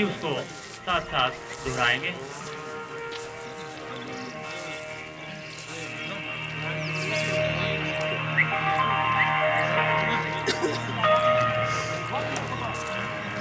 उसको साथ साथ दोहराएंगे।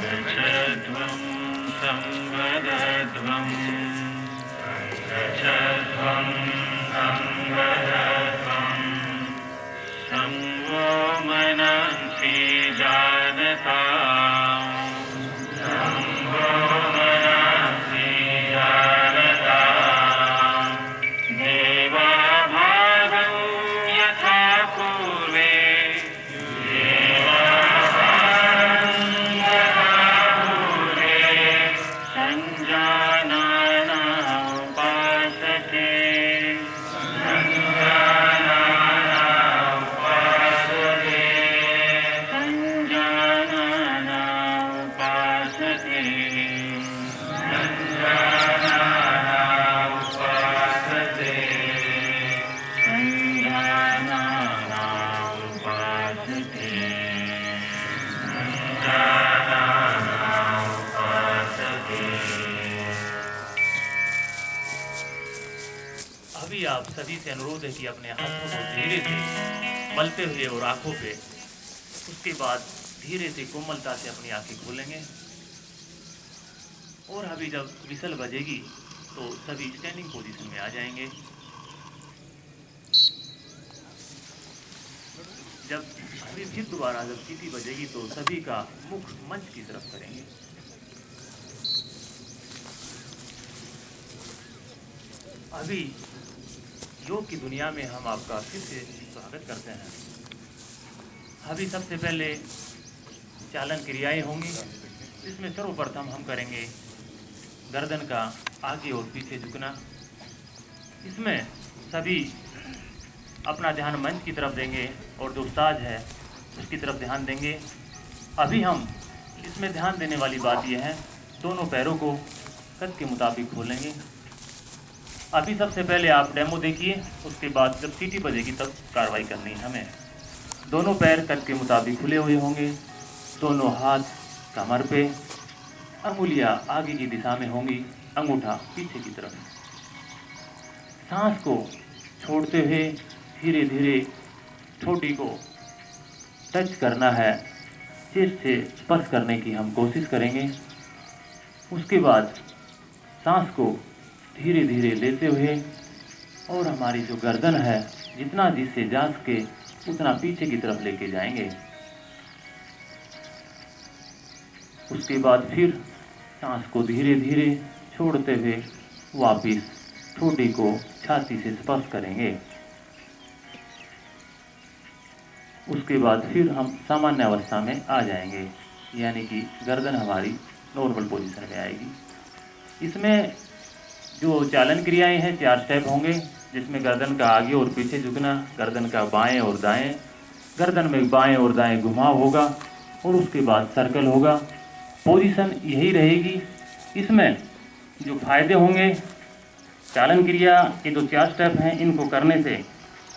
गच्छध्वं संवदध्वं गच्छध्वं संवदध्वं संवो मनसि जानताम् संवो मनसि जानताम् देवा भागं यथा पूर्वे संजानाना उपासते संजानाना उपासते संजानाना उपासते संजानाना उपासते संजानाना उपासते अभी आप सभी से अनुरोध है कि अपने हाथों को धीरे से मलते हुए और आंखों पे, उसके बाद धीरे से कोमलता से अपनी आंखें खोलेंगे। और अभी जब विसल बजेगी तो सभी स्टैंडिंग पोजीशन में आ जाएंगे। जब अभी फिर दोबारा जब सीटी बजेगी तो सभी का मुख मंच की तरफ करेंगे। अभी योग की दुनिया में हम आपका फिर से स्वागत करते हैं। अभी सबसे पहले चालन क्रियाएं होंगी, इसमें सर्वप्रथम हम करेंगे गर्दन का आगे और पीछे झुकना। इसमें सभी अपना ध्यान मंच की तरफ देंगे और जो साज है उसकी तरफ ध्यान देंगे। अभी हम इसमें ध्यान देने वाली बात यह है, दोनों पैरों को कद के मुताबिक खोलेंगे। अभी सबसे पहले आप डेमो देखिए, उसके बाद जब सीटी बजेगी तब कार्रवाई करनी है हमें। दोनों पैर कद के मुताबिक खुले हुए होंगे, दोनों हाथ कमर पे, अंगुलियां आगे की दिशा में होंगी, अंगूठा पीछे की तरफ। सांस को छोड़ते हुए धीरे धीरे ठोड़ी को टच करना है, चेस्ट से स्पर्श करने की हम कोशिश करेंगे। उसके बाद सांस को धीरे धीरे लेते हुए और हमारी जो गर्दन है जितना जिससे जा सके उतना पीछे की तरफ लेके जाएंगे। उसके बाद फिर सांस को धीरे धीरे छोड़ते हुए वापिस ठोड़ी को छाती से स्पर्श करेंगे। उसके बाद फिर हम सामान्य अवस्था में आ जाएंगे, यानी कि गर्दन हमारी नॉर्मल पोजीशन में आएगी। इसमें जो चालन क्रियाएं हैं 4 स्टेप होंगे, जिसमें गर्दन का आगे और पीछे झुकना, गर्दन का बाएं और दाएं, गर्दन में बाएं और दाएं घुमाव होगा और उसके बाद सर्कल होगा। पोजीशन यही रहेगी। इसमें जो फायदे होंगे, चालन क्रिया के जो 4 स्टेप हैं, इनको करने से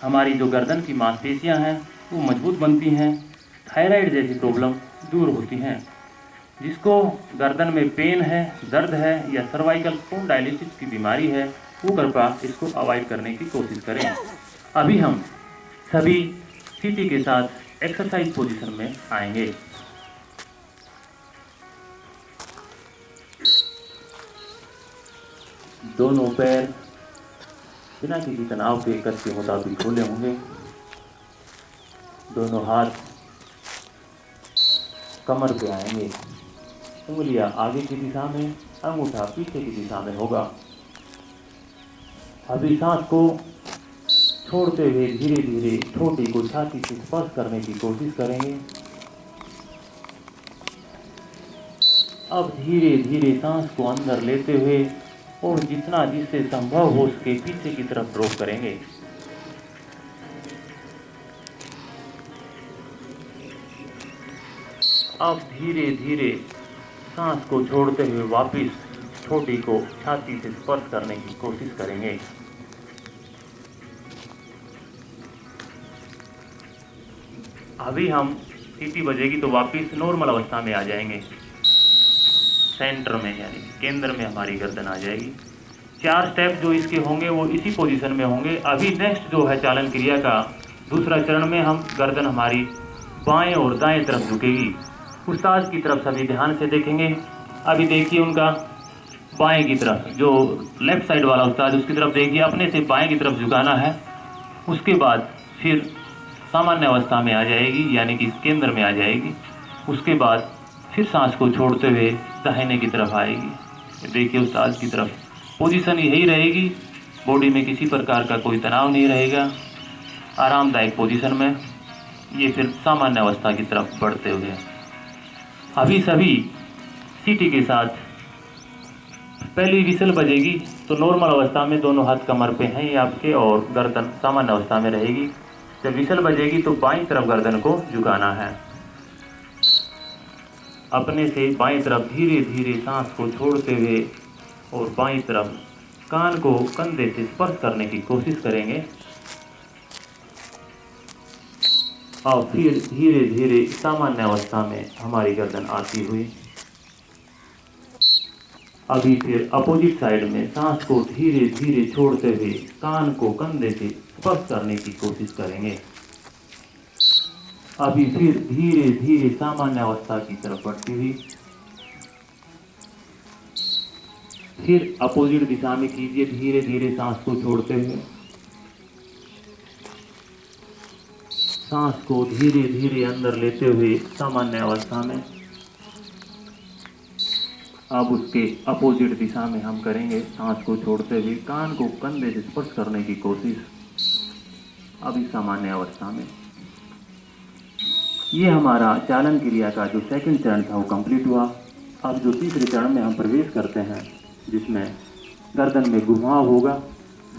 हमारी जो गर्दन की मांसपेशियां हैं वो मजबूत बनती हैं, थायराइड जैसी प्रॉब्लम दूर होती हैं। जिसको गर्दन में पेन है, दर्द है या सर्वाइकल स्पॉन्डिलोसिस की बीमारी है, वो कृपया इसको अवॉइड करने की कोशिश करें। अभी हम सभी सीटी के साथ एक्सरसाइज पोजीशन में आएंगे। दोनों पैर बिना किसी तनाव के कद के मुताबिक खोले होंगे, दोनों हाथ कमर पे आएंगे, उंगलियां आगे की दिशा में, अंगूठा पीछे की दिशा में होगा। अभी सांस को छोड़ते हुए धीरे धीरे ठोड़ी को छाती से स्पर्श करने की कोशिश करेंगे। अब धीरे धीरे सांस को अंदर लेते हुए और जितना जिससे संभव हो सके पीछे की तरफ ड्रॉप करेंगे। अब धीरे धीरे सांस को छोड़ते हुए वापस ठोड़ी को छाती से स्पर्श करने की कोशिश करेंगे। अभी हम सीटी बजेगी तो वापस नॉर्मल अवस्था में आ जाएंगे। सेंटर में यानी केंद्र में हमारी गर्दन आ जाएगी। 4 स्टेप जो इसके होंगे वो इसी पोजीशन में होंगे। अभी नेक्स्ट जो है चालन क्रिया का दूसरा चरण में हम गर्दन हमारी बाएं और दाएं तरफ झुकेगी। उस्ताद की तरफ सभी ध्यान से देखेंगे। अभी देखिए उनका बाएं की तरफ, जो लेफ्ट साइड वाला उस्ताद उसकी तरफ देखिए, अपने से बाएं की तरफ झुकाना है। उसके बाद फिर सामान्य अवस्था में आ जाएगी यानी कि केंद्र में आ जाएगी। उसके बाद फिर सांस को छोड़ते हुए दाहिने की तरफ आएगी। देखिए उस्ताद की तरफ पोजीशन यही रहेगी, बॉडी में किसी प्रकार का कोई तनाव नहीं रहेगा, आरामदायक पोजीशन में ये फिर सामान्य अवस्था की तरफ बढ़ते हुए। अभी सभी सीटी के साथ पहली विसल बजेगी तो नॉर्मल अवस्था में दोनों हाथ कमर पे हैं ये आपके और गर्दन सामान्य अवस्था में रहेगी। जब विसल बजेगी तो बाईं तरफ गर्दन को झुकाना है। अपने से बाईं तरफ धीरे धीरे सांस को छोड़ते हुए और बाईं तरफ कान को कंधे से स्पर्श करने की कोशिश करेंगे और फिर धीरे धीरे सामान्य अवस्था में हमारी गर्दन आती हुई। अभी फिर अपोजिट साइड में सांस को धीरे धीरे छोड़ते हुए कान को कंधे से स्पर्श करने की कोशिश करेंगे। अभी फिर धीरे धीरे सामान्य अवस्था की तरफ बढ़ती हुई। फिर अपोजिट दिशा में कीजिए, धीरे धीरे सांस को छोड़ते हुए सांस को धीरे धीरे अंदर लेते हुए सामान्य अवस्था में। अब उसके अपोजिट दिशा में हम करेंगे, सांस को छोड़ते हुए कान को कंधे से स्पर्श करने की कोशिश। अभी सामान्य अवस्था में ये हमारा चालन क्रिया का जो सेकंड चरण था वो कंप्लीट हुआ। अब जो तीसरे चरण में हम प्रवेश करते हैं जिसमें गर्दन में घुमाव होगा।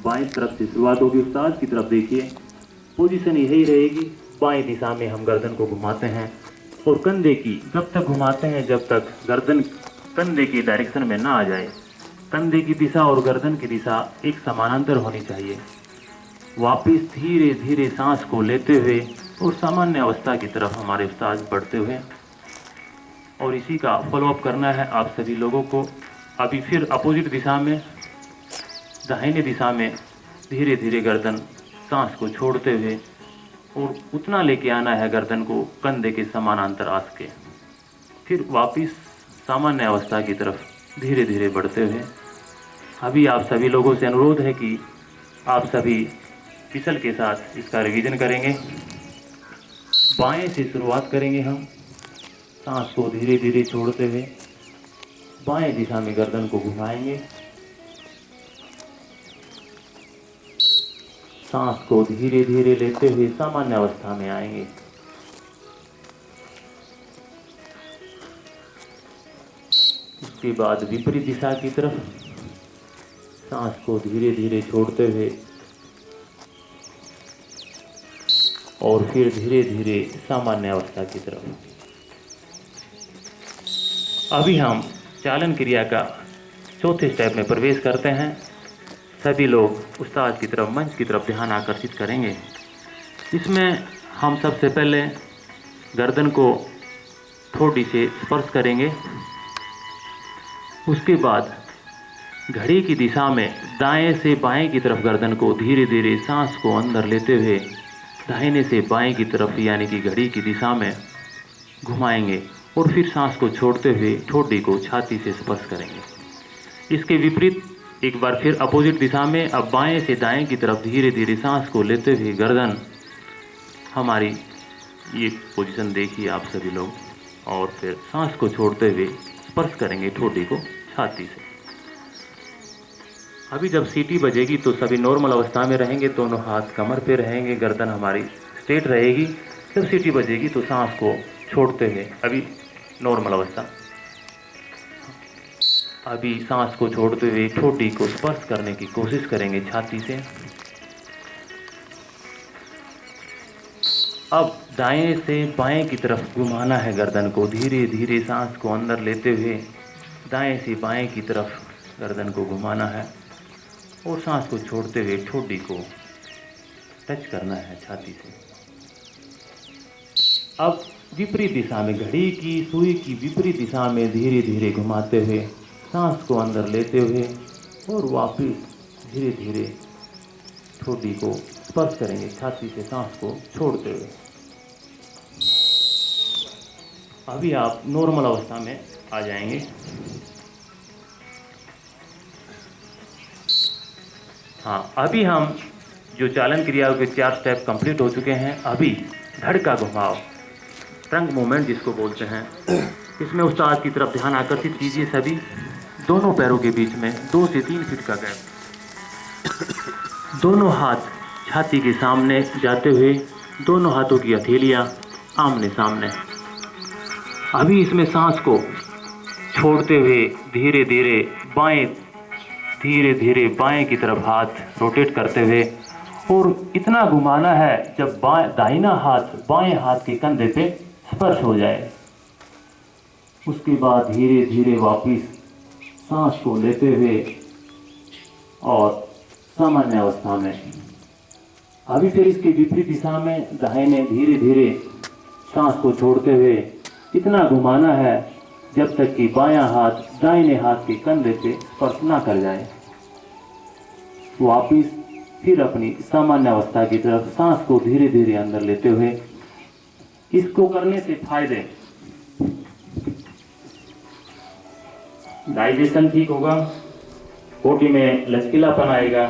बाएं तरफ से शुरुआत होगी, उस्ताद की तरफ देखिए, पोजीशन यही रहेगी। बाएं दिशा में हम गर्दन को घुमाते हैं और कंधे की जब तक घुमाते हैं जब तक गर्दन कंधे की डायरेक्शन में ना आ जाए। कंधे की दिशा और गर्दन की दिशा एक समानांतर होनी चाहिए। वापिस धीरे धीरे सांस को लेते हुए और सामान्य अवस्था की तरफ हमारे उस्ताद बढ़ते हुए और इसी का फॉलोअप करना है आप सभी लोगों को। अभी फिर अपोजिट दिशा में दाहिने दिशा में धीरे धीरे गर्दन सांस को छोड़ते हुए और उतना लेके आना है गर्दन को कंधे के समानांतर आस के। फिर वापिस सामान्य अवस्था की तरफ धीरे धीरे बढ़ते हुए। अभी आप सभी लोगों से अनुरोध है कि आप सभी फिसल के साथ इसका रिवीजन करेंगे। बाएं से शुरुआत करेंगे हम, सांस को धीरे धीरे छोड़ते हुए बाएं दिशा में गर्दन को घुमाएंगे। सांस को धीरे धीरे लेते हुए सामान्य अवस्था में आएंगे। उसके बाद विपरीत दिशा की तरफ सांस को धीरे धीरे छोड़ते हुए और फिर धीरे धीरे सामान्य अवस्था की तरफ। अभी हम चालन क्रिया का चौथे स्टेप में प्रवेश करते हैं। सभी लोग उस्ताद की तरफ मंच की तरफ ध्यान आकर्षित करेंगे। इसमें हम सबसे पहले गर्दन को ठोड़ी से स्पर्श करेंगे। उसके बाद घड़ी की दिशा में दाएं से बाएं की तरफ गर्दन को धीरे धीरे सांस को अंदर लेते हुए दाहिने से बाएं की तरफ यानी कि घड़ी की दिशा में घुमाएंगे और फिर सांस को छोड़ते हुए ठोड़ी को छाती से स्पर्श करेंगे। इसके विपरीत एक बार फिर अपोजिट दिशा में अब बाएं से दाएं की तरफ धीरे धीरे सांस को लेते हुए गर्दन हमारी ये पोजीशन देखिए आप सभी लोग और फिर सांस को छोड़ते हुए स्पर्श करेंगे ठोड़ी को छाती से। अभी जब सीटी बजेगी तो सभी नॉर्मल अवस्था में रहेंगे, दोनों हाथ कमर पे रहेंगे, गर्दन हमारी स्ट्रेट रहेगी। जब सीटी बजेगी तो सांस को छोड़ते हुए अभी नॉर्मल अवस्था, अभी सांस को छोड़ते हुए ठोड़ी को स्पर्श करने की कोशिश करेंगे छाती से। अब दाएं से बाएं की तरफ घुमाना है गर्दन को, धीरे धीरे सांस को अंदर लेते हुए दाएं से बाएं की तरफ गर्दन को घुमाना है और सांस को छोड़ते हुए ठोड़ी को टच करना है छाती से। अब विपरीत दिशा में, घड़ी की सुई की विपरीत दिशा में धीरे धीरे घुमाते हुए सांस को अंदर लेते हुए और वापस धीरे धीरे ठोडी को स्पर्श करेंगे, छाती से सांस को छोड़ते हुए। अभी आप नॉर्मल अवस्था में आ जाएंगे। हाँ, अभी हम जो चालन क्रियाओं के 4 स्टेप कंप्लीट हो चुके हैं। अभी धड़ का घुमाव, ट्रंक मूवमेंट जिसको बोलते हैं, इसमें उस्ताद की तरफ ध्यान आकर्षित कीजिए। सभी दोनों पैरों के बीच में 2 से 3 फीट का गैप, दोनों हाथ छाती के सामने जाते हुए, दोनों हाथों की हथेलियां आमने सामने। अभी इसमें सांस को छोड़ते हुए धीरे धीरे बाएं की तरफ हाथ रोटेट करते हुए और इतना घुमाना है जब दाहिना हाथ बाएं हाथ के कंधे पे स्पर्श हो जाए। उसके बाद धीरे धीरे वापस सांस को लेते हुए और सामान्य अवस्था में। अभी फिर इसके विपरीत दिशा में दाहिने धीरे धीरे सांस को छोड़ते हुए इतना घुमाना है जब तक कि बायां हाथ दाहिने हाथ के कंधे पे स्पर्श ना कर जाए। वापिस फिर अपनी सामान्य अवस्था की तरफ सांस को धीरे धीरे अंदर लेते हुए। इसको करने से फायदे, डाइजेशन ठीक होगा, बॉडी में लचकीलापन आएगा,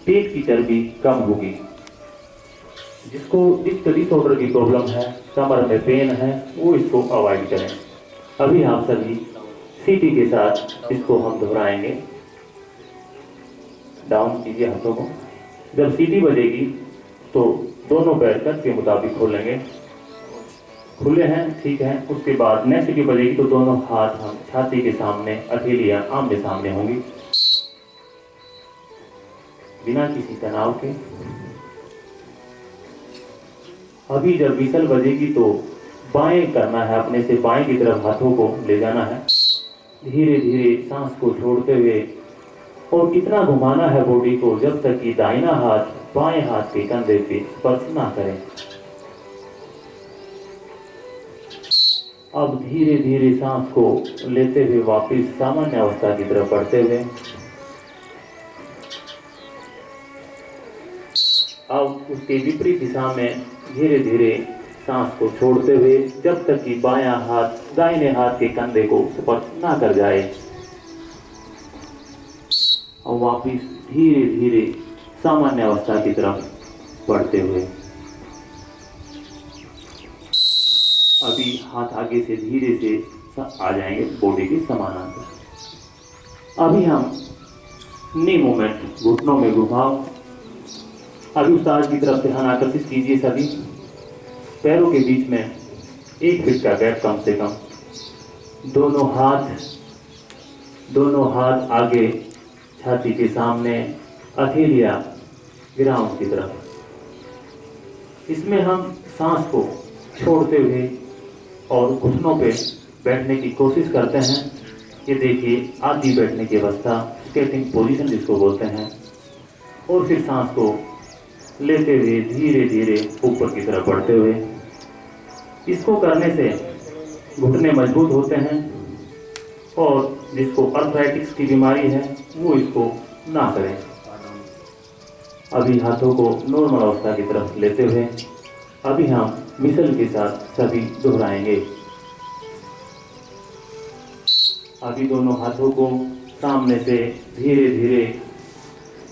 पेट की चर्बी कम होगी। जिसको डिसऑर्डर की प्रॉब्लम है, कमर में पेन है, वो इसको अवॉइड करें। अभी आप सभी सीटी के साथ इसको हम दोहराएंगे। डाउन कीजिए हाथों को। जब सीटी बजेगी तो दोनों पैर कद के मुताबिक खोलेंगे। खुले हैं, ठीक है। उसके बाद नेक्स्ट सीटी बजेगी तो दोनों हाथ हम छाती के सामने, हथेलियां आमने सामने होंगी, बिना किसी तनाव के। अभी जब विसल बजेगी तो बाएं करना है, अपने से बाएं की तरफ हाथों को ले जाना है, धीरे धीरे सांस को छोड़ते हुए और कितना घुमाना है बॉडी को जब तक कि दाहिना हाथ बाएं हाथ के कंधे पे स्पर्श ना करे। अब धीरे धीरे सांस को लेते हुए वापस सामान्य अवस्था की तरफ बढ़ते हुए। अब उसके विपरीत दिशा में धीरे धीरे सांस को छोड़ते हुए जब तक कि बायां हाथ दाहिने हाथ के कंधे को स्पर्श ना कर जाए और वापिस धीरे धीरे सामान्य अवस्था की तरफ बढ़ते हुए। अभी हाथ आगे से धीरे से आ जाएंगे बॉडी के समानांतर। अभी हम नी मूवमेंट, घुटनों में घुमाव। अभी उस्ताद की तरफ ध्यान आकर्षित कीजिए। सभी पैरों के बीच में 1 फीट का गैप कम से कम। दोनों हाथ आगे छाती के सामने, हथेलियां ग्राउंड की तरफ। इसमें हम सांस को छोड़ते हुए और घुटनों पे बैठने की कोशिश करते हैं। ये देखिए, आधी बैठने की अवस्था, स्केटिंग पोजीशन जिसको बोलते हैं। और फिर सांस को लेते हुए धीरे धीरे ऊपर की तरफ बढ़ते हुए। इसको करने से घुटने मजबूत होते हैं और जिसको अर्थराइटिस की बीमारी है वो इसको ना करें। अभी हाथों को नॉर्मल अवस्था की तरफ लेते हुए अभी हम मिसल के साथ सभी दोहराएंगे। अभी दोनों हाथों को सामने से धीरे धीरे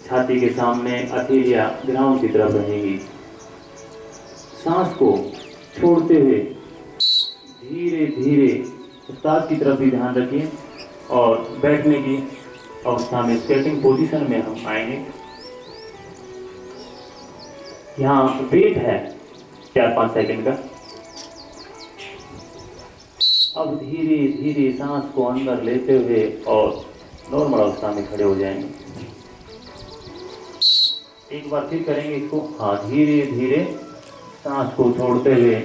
छाती के सामने, हथेलियां ग्राउंड की तरफ रहेंगी। सांस को छोड़ते हुए धीरे धीरे उस्ताद की तरफ भी ध्यान रखिए और बैठने की अवस्था में स्केटिंग पोजीशन में हम आएंगे। यहाँ वेट है 4-5 सेकंड का। अब धीरे धीरे सांस को अंदर लेते हुए और नॉर्मल अवस्था में खड़े हो जाएंगे। एक बार फिर करेंगे इसको। हाँ, धीरे धीरे सांस को छोड़ते हुए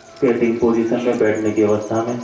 स्केटिंग पोजीशन में बैठने की अवस्था में।